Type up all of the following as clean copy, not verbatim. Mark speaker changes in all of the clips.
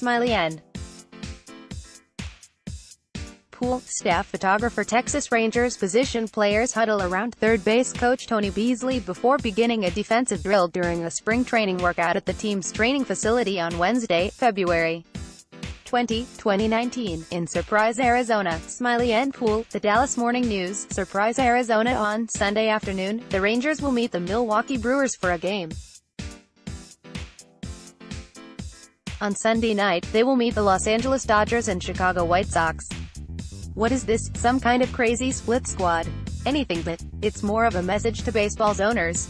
Speaker 1: Smiley N. Pool, staff photographer. Texas Rangers position players huddle around third base coach Tony Beasley before beginning a defensive drill during a spring training workout at the team's training facility on Wednesday, February 20, 2019, in Surprise, Arizona. Smiley N. Pool, The Dallas Morning News. Surprise, Arizona. On Sunday afternoon, the Rangers will meet the Milwaukee Brewers for a game. On Sunday night, they will meet the Los Angeles Dodgers and Chicago White Sox. What is this, some kind of crazy split squad? Anything but. It's more of a message to baseball's owners.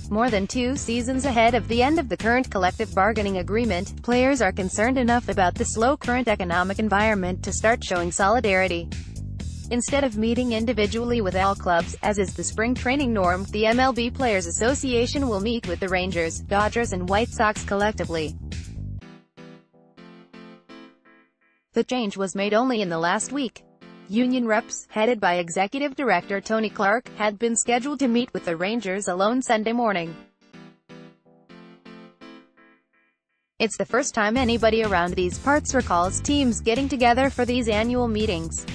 Speaker 1: More than 2 seasons ahead of the end of the current collective bargaining agreement, players are concerned enough about the slow current economic environment to start showing solidarity. Instead of meeting individually with all clubs, as is the spring training norm, the MLB Players Association will meet with the Rangers, Dodgers and White Sox collectively. The change was made only in the last week. Union reps, headed by Executive Director Tony Clark, had been scheduled to meet with the Rangers alone Sunday morning. It's the first time anybody around these parts recalls teams getting together for these annual meetings.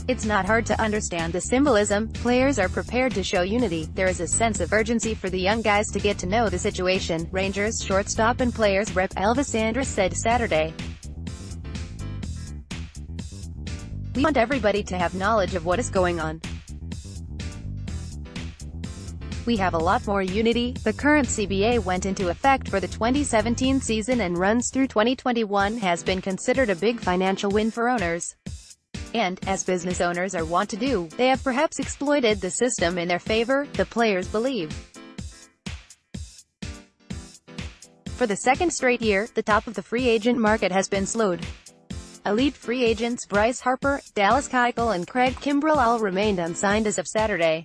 Speaker 1: It's not hard to understand the symbolism. Players are prepared to show unity. There is a sense of urgency for the young guys to get to know the situation, Rangers shortstop and players rep Elvis Andrus said Saturday. We want everybody to have knowledge of what is going on. We have a lot more unity. The current CBA went into effect for the 2017 season and runs through 2021, has been considered a big financial win for owners. And, as business owners are wont to do, they have perhaps exploited the system in their favor, the players believe. For the second straight year, the top of the free agent market has been slowed. Elite free agents Bryce Harper, Dallas Keuchel and Craig Kimbrell all remained unsigned as of Saturday.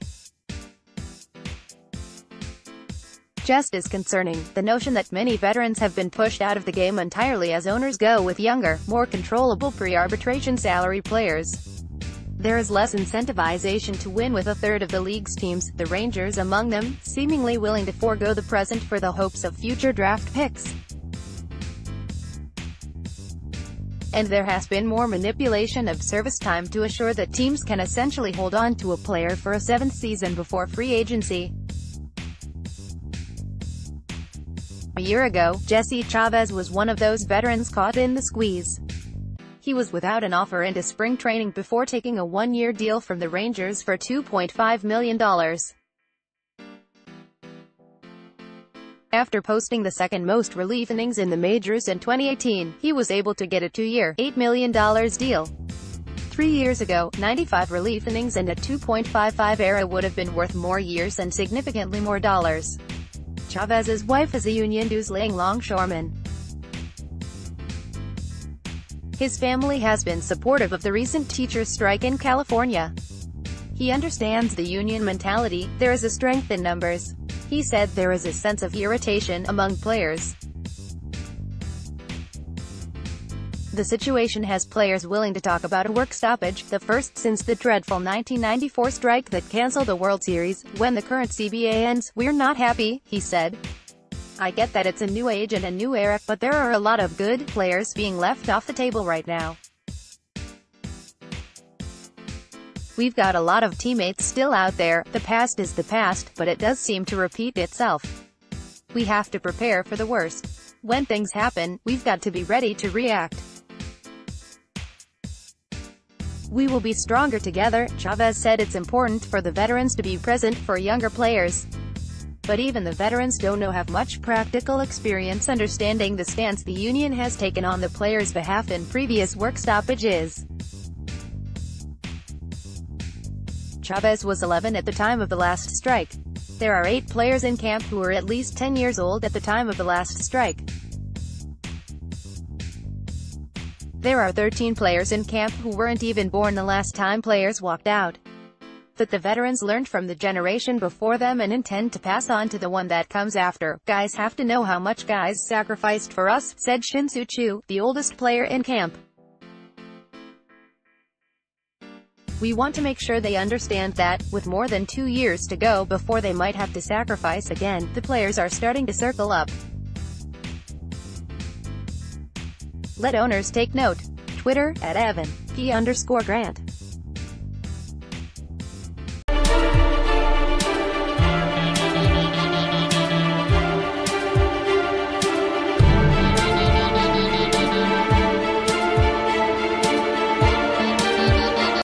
Speaker 1: Just as concerning, the notion that many veterans have been pushed out of the game entirely as owners go with younger, more controllable pre-arbitration salary players. There is less incentivization to win with a third of the league's teams, the Rangers among them, seemingly willing to forego the present for the hopes of future draft picks. And there has been more manipulation of service time to assure that teams can essentially hold on to a player for a 7th season before free agency. A year ago, Jesse Chavez was one of those veterans caught in the squeeze. He was without an offer into spring training before taking a 1-year deal from the Rangers for $2.5 million. After posting the second most relief innings in the majors in 2018, he was able to get a 2-year, $8 million deal. 3 years ago, 95 relief innings and a $2.55 era would have been worth more years and significantly more dollars. Chavez's wife is a union dues-laying longshoreman. His family has been supportive of the recent teachers' strike in California. He understands the union mentality. There is a strength in numbers. He said there is a sense of irritation among players. The situation has players willing to talk about a work stoppage, the first since the dreadful 1994 strike that canceled the World Series. When the current CBA ends, we're not happy, he said. I get that it's a new age and a new era, but there are a lot of good players being left off the table right now. We've got a lot of teammates still out there. The past is the past, but it does seem to repeat itself. We have to prepare for the worst. When things happen, we've got to be ready to react. We will be stronger together, Chavez said. It's important for the veterans to be present for younger players. But even the veterans don't have much practical experience understanding the stance the union has taken on the players' behalf in previous work stoppages. Chavez was 11 at the time of the last strike. There are 8 players in camp who were at least 10 years old at the time of the last strike. There are 13 players in camp who weren't even born the last time players walked out. But the veterans learned from the generation before them and intend to pass on to the one that comes after. Guys have to know how much guys sacrificed for us, said Shin-Soo Choo, the oldest player in camp. We want to make sure they understand that, with more than 2 years to go before they might have to sacrifice again, the players are starting to circle up. Let owners take note. Twitter, @EvanP_Grant